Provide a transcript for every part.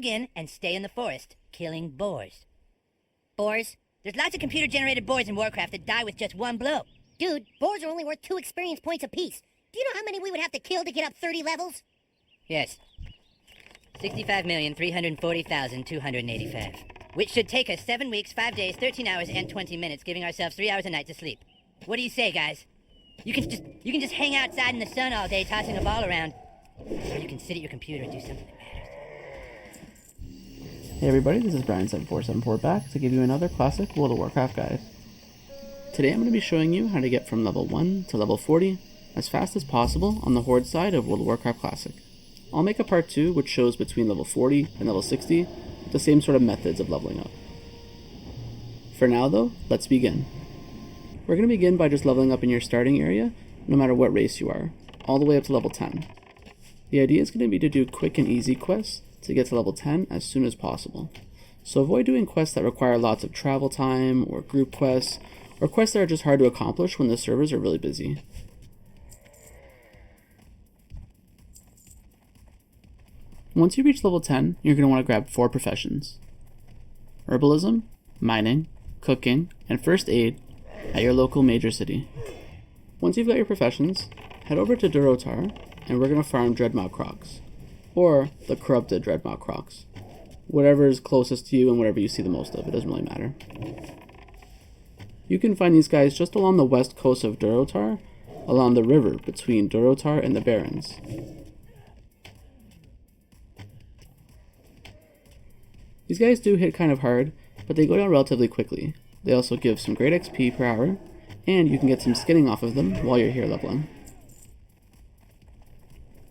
in and stay in the forest, killing boars. Boars? There's lots of computer-generated boars in Warcraft that die with just one blow. Dude, boars are only worth 2 experience points apiece. Do you know how many we would have to kill to get up 30 levels? Yes. 65,340,285. Which should take us 7 weeks, 5 days, 13 hours, and 20 minutes, giving ourselves 3 hours a night to sleep. What do you say, guys? You can just hang outside in the sun all day tossing a ball around. Or you can sit at your computer and do something that matters. Hey everybody, this is Brian7474 back to give you another classic World of Warcraft guide. Today I'm going to be showing you how to get from level 1 to level 40 as fast as possible on the Horde side of World of Warcraft Classic. I'll make a part 2 which shows between level 40 and level 60 with the same sort of methods of leveling up. For now though, let's begin. We're going to begin by just leveling up in your starting area, no matter what race you are, all the way up to level 10. The idea is going to be to do quick and easy quests to get to level 10 as soon as possible. So avoid doing quests that require lots of travel time, or group quests, or quests that are just hard to accomplish when the servers are really busy. Once you reach level 10, you're going to want to grab 4 professions: Herbalism, Mining, Cooking, and First Aid at your local major city. Once you've got your professions, head over to Durotar, and we're going to farm Dreadmaw Crocs, or the corrupted Dreadmaw Crocs. Whatever is closest to you and whatever you see the most of, it doesn't really matter. You can find these guys just along the west coast of Durotar, along the river between Durotar and the Barrens. These guys do hit kind of hard, but they go down relatively quickly. They also give some great XP per hour, and you can get some skinning off of them while you're here leveling.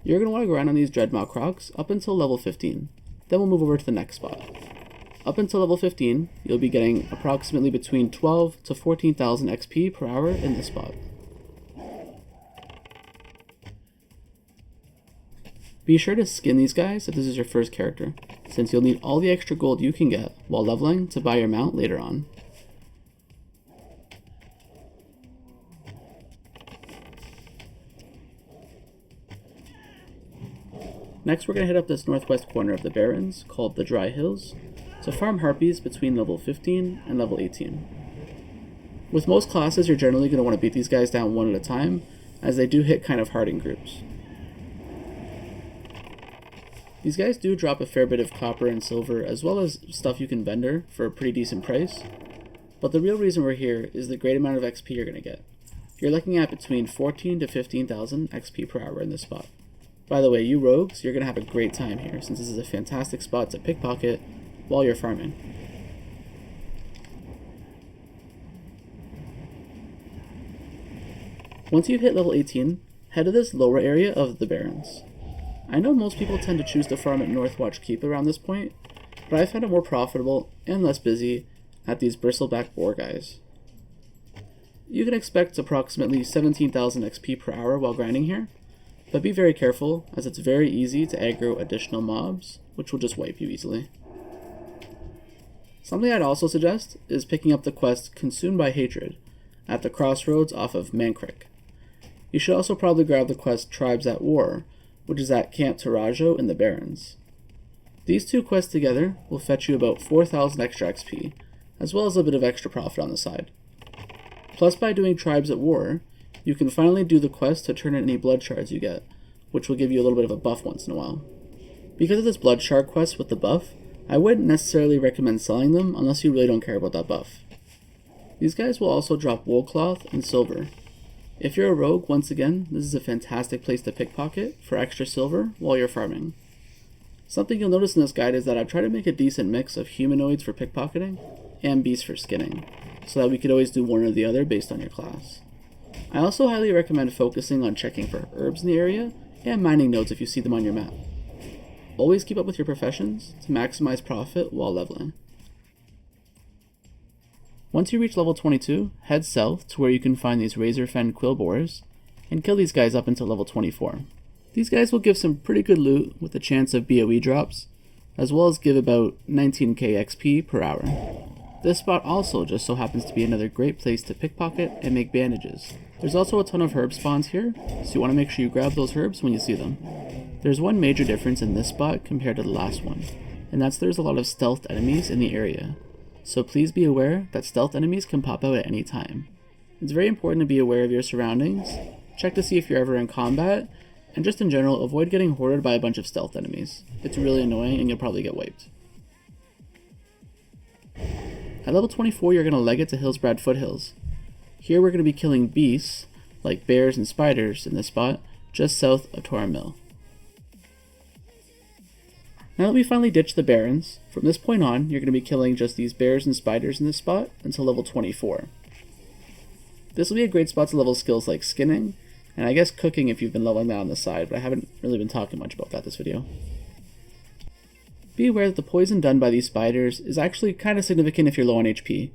You're going to want to grind on these Dreadmaw Crocs up until level 15. Then we'll move over to the next spot. Up until level 15, you'll be getting approximately between 12 to 14,000 XP per hour in this spot. Be sure to skin these guys if this is your first character, since you'll need all the extra gold you can get while leveling to buy your mount later on. Next we're going to hit up this northwest corner of the Barrens, called the Dry Hills, to farm Harpies between level 15 and level 18. With most classes you're generally going to want to beat these guys down one at a time, as they do hit kind of hard in groups. These guys do drop a fair bit of copper and silver, as well as stuff you can vendor for a pretty decent price, but the real reason we're here is the great amount of XP you're going to get. You're looking at between 14 to 15,000 XP per hour in this spot. By the way, you rogues, you're going to have a great time here, since this is a fantastic spot to pickpocket while you're farming. Once you've hit level 18, head to this lower area of the Barrens. I know most people tend to choose to farm at Northwatch Keep around this point, but I found it more profitable and less busy at these bristleback boar guys. You can expect approximately 17,000 XP per hour while grinding here, but be very careful, as it's very easy to aggro additional mobs, which will just wipe you easily. Something I'd also suggest is picking up the quest Consumed by Hatred at the crossroads off of Mankrik. You should also probably grab the quest Tribes at War, which is at Camp Tarajo in the Barrens. These two quests together will fetch you about 4,000 extra XP, as well as a bit of extra profit on the side. Plus, by doing Tribes at War, you can finally do the quest to turn in any blood shards you get, which will give you a little bit of a buff once in a while. Because of this blood shard quest with the buff, I wouldn't necessarily recommend selling them unless you really don't care about that buff. These guys will also drop wool cloth and silver. If you're a rogue, once again, this is a fantastic place to pickpocket for extra silver while you're farming. Something you'll notice in this guide is that I've tried to make a decent mix of humanoids for pickpocketing and beasts for skinning, so that we could always do one or the other based on your class. I also highly recommend focusing on checking for herbs in the area and mining nodes if you see them on your map. Always keep up with your professions to maximize profit while leveling. Once you reach level 22, head south to where you can find these Razorfen Quill Boars and kill these guys up until level 24. These guys will give some pretty good loot with a chance of BOE drops, as well as give about 19k XP per hour. This spot also just so happens to be another great place to pickpocket and make bandages. There's also a ton of herb spawns here, so you want to make sure you grab those herbs when you see them. There's one major difference in this spot compared to the last one. and that's there's a lot of stealth enemies in the area. So please be aware that stealth enemies can pop out at any time. It's very important to be aware of your surroundings, check to see if you're ever in combat, and just in general, avoid getting hoarded by a bunch of stealth enemies. It's really annoying and you'll probably get wiped. At level 24, you're going to leg it to Hillsbrad Foothills. Here we're going to be killing beasts, like bears and spiders in this spot, just south of Tora Mill. Now that we finally ditched the Barrens, from this point on, you're going to be killing just these bears and spiders in this spot until level 24. This will be a great spot to level skills like skinning, and I guess cooking if you've been leveling that on the side, but I haven't really been talking much about that this video. Be aware that the poison done by these spiders is actually kind of significant if you're low on HP.